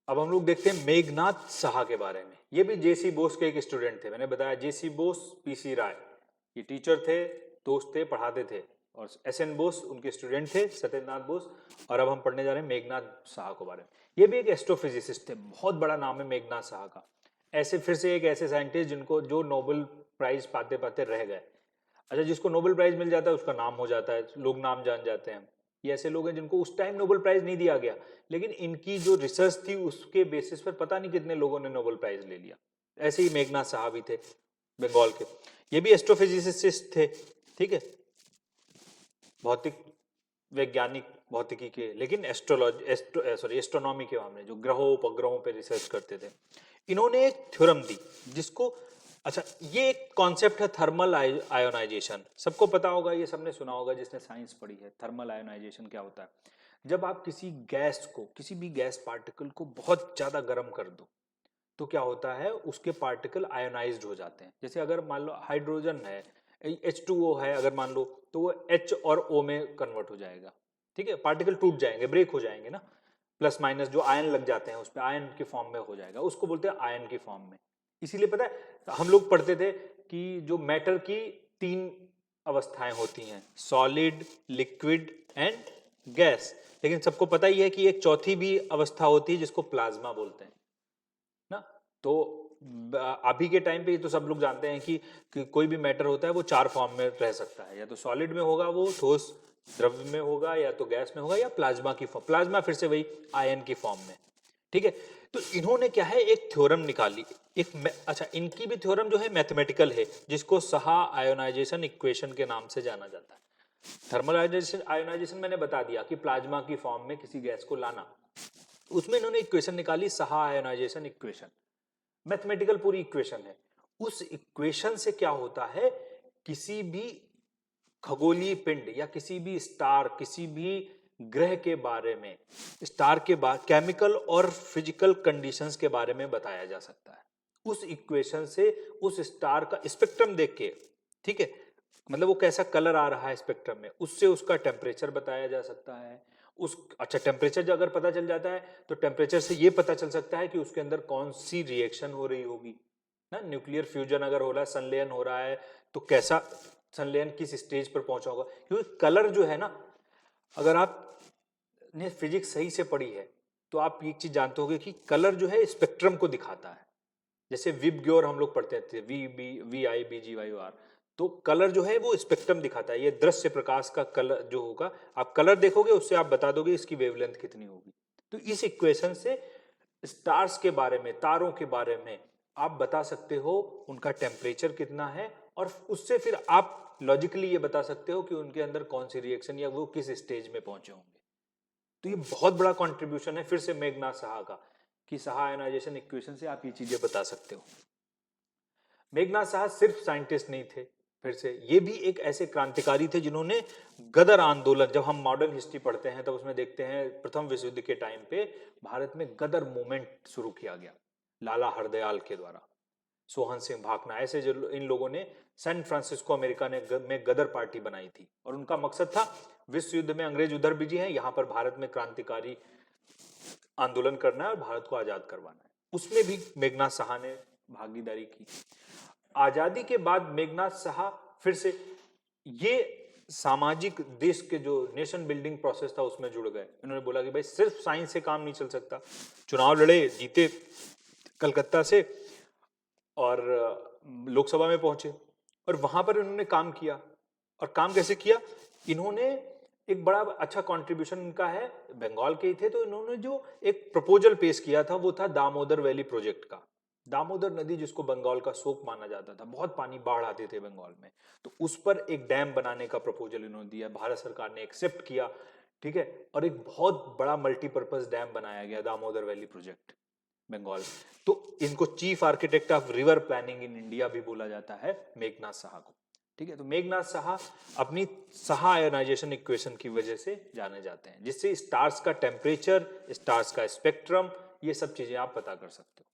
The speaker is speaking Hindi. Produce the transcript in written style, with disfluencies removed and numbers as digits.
अब हम लोग देखते हैं मेघनाथ साहा के बारे में। ये भी जेसी बोस के एक स्टूडेंट थे। मैंने बताया जेसी बोस, पीसी राय, ये टीचर थे, दोस्त थे, पढ़ाते थे, और एसएन बोस उनके स्टूडेंट थे, सत्येंद्रनाथ बोस। और अब हम पढ़ने जा रहे हैं मेघनाथ साहा के बारे में। ये भी एक एस्ट्रोफिजिसिस्ट थे, बहुत बड़ा नाम है मेघनाथ साहा का। ऐसे फिर से एक ऐसे साइंटिस्ट जिनको जो नोबेल प्राइज पाते पाते रह गए। अच्छा, जिसको नोबेल प्राइज मिल जाता है उसका नाम हो जाता है, लोग नाम जान जाते हैं। ये ऐसे लोग हैं जिनको उस टाइम नोबेल प्राइज नहीं दिया गया, लेकिन इनकी जो रिसर्च थी उसके बेसिस पर पता नहीं कितने लोगों ने नोबेल प्राइज ले लिया। ऐसे ही मेघनाथ साहा भी थे, बंगाल के। ये भी एस्ट्रोफिजिसिस्ट थे, ठीक है, भौतिक वैज्ञानिक, भौतिकी के, लेकिन एस्ट्रोनॉमी के मामले, जो ग्रहों उपग्रहों पे रिसर्च करते थे। इन्होंने एक थ्योरम दी जिसको, अच्छा, ये एक कॉन्सेप्ट है थर्मल आयोनाइजेशन। सबको पता होगा, ये सबने सुना होगा जिसने साइंस पढ़ी है। थर्मल आयोनाइजेशन क्या होता है? जब आप किसी गैस को, किसी भी गैस पार्टिकल को बहुत ज्यादा गर्म कर दो तो क्या होता है, उसके पार्टिकल आयोनाइज्ड हो जाते हैं। जैसे अगर मान लो हाइड्रोजन है, H2O है, अगर मान लो, तो वो H और O में कन्वर्ट हो जाएगा, ठीक है, पार्टिकल टूट जाएंगे, ब्रेक हो जाएंगे ना, प्लस माइनस जो आयन लग जाते हैं उस पर आयन के फॉर्म में हो जाएगा, उसको बोलते हैं आयन की फॉर्म में। इसीलिए पता है हम लोग पढ़ते थे कि जो मैटर की 3 अवस्थाएं होती हैं, सॉलिड, लिक्विड एंड गैस, लेकिन सबको पता ही है कि एक चौथी भी अवस्था होती है जिसको प्लाज्मा बोलते हैं ना। तो अभी के टाइम पे ये तो सब लोग जानते हैं कि कोई भी मैटर होता है वो 4 फॉर्म में रह सकता है, या तो सॉलिड में होगा, वो ठोस द्रव्य में होगा, या तो गैस में होगा, या प्लाज्मा की फॉर्म, प्लाज्मा फिर से वही आयन की फॉर्म में, ठीक है। तो इन्होंने क्या है, एक थ्योरम निकाली, अच्छा, इनकी भी थ्योरम जो है मैथमेटिकल है, जिसको साहा आयोनाइजेशन इक्वेशन के नाम से जाना जाता है। थर्मल आयोनाइजेशन मैंने बता दिया कि प्लाज्मा की फॉर्म में किसी गैस को लाना। उसमें इन्होंने इक्वेशन निकाली, साहा आयोनाइजेशन इक्वेशन, मैथमेटिकल पूरी इक्वेशन है। उस इक्वेशन से क्या होता है, किसी भी खगोलीय पिंड या किसी भी स्टार, किसी भी ग्रह के बारे में, स्टार के बाद केमिकल और फिजिकल कंडीशंस के बारे में बताया जा सकता है उस इक्वेशन से। उस स्टार का स्पेक्ट्रम देख के, ठीक है, मतलब वो कैसा कलर आ रहा है स्पेक्ट्रम में, उससे उसका टेम्परेचर बताया जा सकता है। उस, अच्छा, टेम्परेचर जो अगर पता चल जाता है तो टेम्परेचर से ये पता चल सकता है कि उसके अंदर कौन सी रिएक्शन हो रही होगी ना। न्यूक्लियर फ्यूजन अगर हो रहा है, संलयन हो रहा है, तो कैसा संलयन किस स्टेज पर पहुंचा होगा। क्योंकि कलर जो है ना, अगर आपने फिजिक्स सही से पढ़ी है तो आप एक चीज जानते होगे कि कलर जो है स्पेक्ट्रम को दिखाता है। जैसे विबग्योर हम लोग पढ़ते थे, VIBGYOR, तो कलर जो है वो स्पेक्ट्रम दिखाता है। ये दृश्य प्रकाश का कलर जो होगा, आप कलर देखोगे उससे आप बता दोगे इसकी वेवलेंथ कितनी होगी। तो इस इक्वेशन से स्टार्स के बारे में, तारों के बारे में आप बता सकते हो उनका टेम्परेचर कितना है, और उससे फिर आप लॉजिकली ये बता सकते हो कि उनके अंदर कौन सी रिएक्शन या वो किस स्टेज में पहुंचे होंगे। तो ये बहुत बड़ा कंट्रीब्यूशन है फिर से मेघनाथ साहा का, कि साहा आयनाइजेशन इक्वेशन से आप ये चीजें बता सकते हो। मेघनाथ साहा सिर्फ साइंटिस्ट नहीं थे, फिर से ये भी एक ऐसे क्रांतिकारी थे जिन्होंने गदर आंदोलन, जब हम मॉडर्न हिस्ट्री पढ़ते हैं तब उसमें देखते हैं प्रथम विश्व युद्ध के टाइम पे भारत में गदर मूवमेंट शुरू किया गया लाला हरदयाल के द्वारा, सोहन सिंह भाकना, ऐसे जो इन लोगों ने सैन फ्रांसिस्को अमेरिका में गदर पार्टी बनाई थी, और उनका मकसद था विश्व युद्ध में अंग्रेज उधर बिजी हैं, यहाँ पर भारत में क्रांतिकारी आंदोलन करना है और भारत को आजाद करवाना है। उसमें भी मेघनाथ साहा ने भागीदारी की। आजादी के बाद मेघनाथ साहा फिर से ये सामाजिक, देश के जो नेशन बिल्डिंग प्रोसेस था उसमें जुड़ गए। इन्होंने बोला कि भाई सिर्फ साइंस से काम नहीं चल सकता। चुनाव लड़े, जीते कलकत्ता से, और लोकसभा में पहुंचे, और वहां पर इन्होंने काम किया। और काम कैसे किया, इन्होंने एक बड़ा अच्छा कंट्रीब्यूशन इनका है, बंगाल के ही थे, तो इन्होंने जो एक प्रपोजल पेश किया था वो था दामोदर वैली प्रोजेक्ट का। दामोदर नदी जिसको बंगाल का शोक माना जाता था, बहुत पानी बाढ़ आते थे बंगाल में, तो उस पर एक डैम बनाने का प्रपोजल इन्होंने दिया, भारत सरकार ने एक्सेप्ट किया, ठीक है, और एक बहुत बड़ा मल्टीपर्पज डैम बनाया गया, दामोदर वैली प्रोजेक्ट, बंगाल। तो इनको chief architect of river planning in India भी बोला जाता है मेघनाथ साहा को, ठीक है। तो मेघनाथ साहा अपनी साहा आयोनाइजेशन इक्वेशन की वजह से जाने जाते हैं, जिससे स्टार्स का टेम्परेचर, स्टार्स का स्पेक्ट्रम, ये सब चीजें आप पता कर सकते हो।